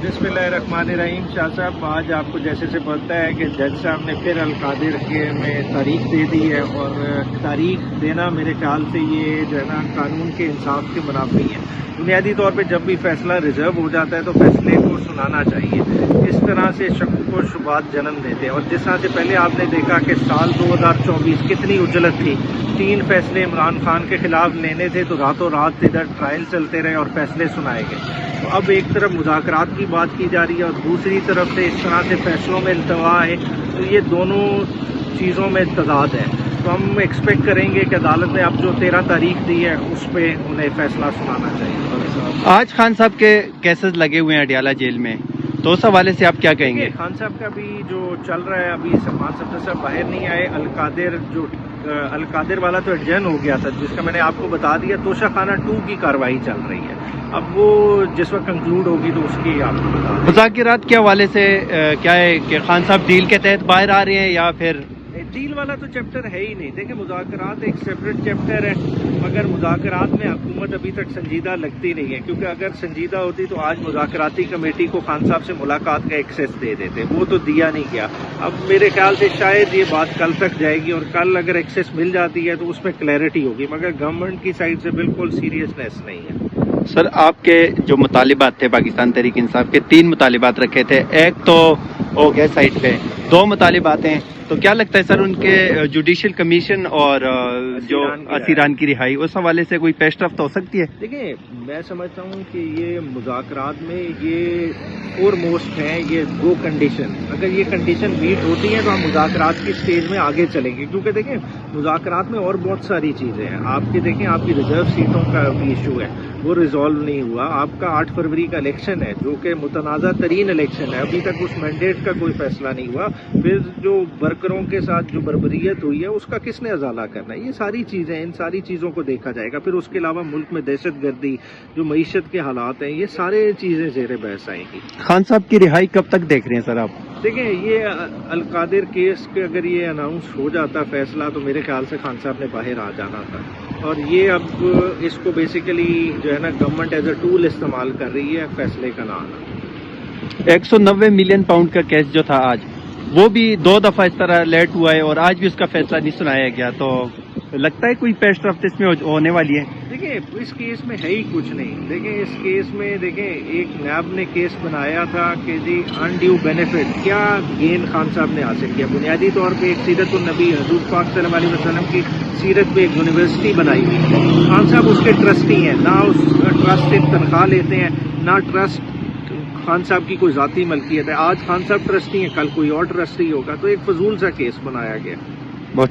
बिस्मिल्लाहिर्रहमानिर्रहीम। शाह साहब, आज आपको जैसे से पता है कि जज साहब ने फिर अलकादिर के में तारीख दे दी है, और तारीख देना मेरे ख्याल से ये जो है ना कानून के इंसाफ के मुनाफी है। बुनियादी तौर पे जब भी फैसला रिजर्व हो जाता है तो फैसले को सुनाना चाहिए। इस तरह से शक को शुबात जन्म देते हैं, और जिस तरह से पहले आपने देखा कि साल 2024 कितनी उजलत थी, 3 फैसले इमरान खान के खिलाफ लेने थे तो रातों रात इधर ट्रायल चलते रहे और फैसले सुनाए गए। तो अब एक तरफ मुज़ाकरात की बात की जा रही है और दूसरी तरफ से इस तरह से फैसलों में इल्तवा है, तो ये दोनों चीज़ों में तजाद है। तो हम एक्सपेक्ट करेंगे कि अदालत ने अब जो 13 तारीख दी है उस पर उन्हें फैसला सुनाना चाहिए। आज खान साहब के केसेस लगे हुए हैं अडियाला जेल में, तो उस हवाले से आप क्या कहेंगे? खान साहब का भी जो चल रहा है, अभी सलमान सफदर साहब बाहर नहीं आए। अलकादिर वाला तो एडजर्न हो गया था, जिसका मैंने आपको बता दिया। तोशा खाना 2 की कार्रवाई चल रही है, अब वो जिस वक्त कंक्लूड होगी तो उसकी आपको बता दें। मुज़ाकरात के हवाले से क्या है कि खान साहब डील के तहत बाहर आ रहे हैं या फिर डील वाला तो चैप्टर है ही नहीं। देखिए, मुज़ाकरात एक सेपरेट चैप्टर है, मगर मुज़ाकरात में हुकूमत अभी तक संजीदा लगती नहीं है, क्योंकि अगर संजीदा होती तो आज मुज़ाकराती कमेटी को खान साहब से मुलाकात का एक्सेस दे देते, वो तो दिया नहीं गया। अब मेरे ख्याल से शायद ये बात कल तक जाएगी, और कल अगर एक्सेस मिल जाती है तो उसमें क्लैरिटी होगी, मगर गवर्नमेंट की साइड से बिल्कुल सीरियसनेस नहीं है। सर, आपके जो मुतालिबात थे पाकिस्तान तहरीक इंसाफ के 3 मुतालिबात रखे थे, एक तो हो गया साइड पे, 2 मुतालिबात हैं, तो क्या लगता है सर उनके जुडिशियल कमीशन और जो असीरान की रिहाई, उस हवाले से कोई पेशरफ्त हो सकती है? देखिए, मैं समझता हूँ कि ये मुज़ाकरात में ये फोरमोस्ट हैं ये 2 कंडीशन। अगर ये कंडीशन मीट होती हैं तो हम मुज़ाकरात की स्टेज में आगे चलेंगे, क्योंकि देखें मुज़ाकरात में और बहुत सारी चीज़ें हैं। आपकी देखें, आपकी रिजर्व सीटों का भी इशू है, वो रिजॉल्व नहीं हुआ। आपका 8 फरवरी का इलेक्शन है जो कि मुतनाज़ा तरीन इलेक्शन है, अभी तक उस मैंडेट का कोई फैसला नहीं हुआ। फिर जो वर्करों के साथ जो बर्बरियत हुई है उसका किसने अजाला करना है, ये सारी चीज़ें, इन सारी चीज़ों को देखा जाएगा। फिर उसके अलावा मुल्क में दहशत गर्दी, जो मईशत के हालात हैं, ये सारे चीज़ें ज़ेरे बहस आएंगी। खान साहब की रिहाई कब तक देख रहे हैं सर आप? देखें, ये अलकादिर केस के अगर ये अनाउंस हो जाता फैसला, तो मेरे ख्याल से खान साहब ने बाहर आ जाना था, और ये अब इसको बेसिकली जो है ना गवर्नमेंट एज अ टूल इस्तेमाल कर रही है फैसले का ना आना। 190 मिलियन पाउंड का केस जो था आज, वो भी 2 दफा इस तरह लेट हुआ है और आज भी उसका फैसला नहीं सुनाया गया, तो लगता है कोई पेशरफ्त इसमें होने वाली है? देखिए, इस केस में है ही कुछ नहीं। देखें, इस केस में देखें, एक नैब ने केस बनाया था कि जी अनड्यू बेनिफिट क्या गेन खान साहब ने हासिल किया। बुनियादी तौर पे एक सीरत-उन-नबी हज़ूर पाक सल्लल्लाहु अलैहि वसल्लम की सीरत पे एक यूनिवर्सिटी बनाई हुई। खान साहब उसके ट्रस्टी हैं, ना उस ट्रस्ट से तनख्वाह लेते हैं, ना ट्रस्ट खान साहब की कोई ज़ाती मलकियत है। आज खान साहब ट्रस्टी हैं, कल कोई और ट्रस्टी होगा, तो एक फजूल सा केस बनाया गया। बहुत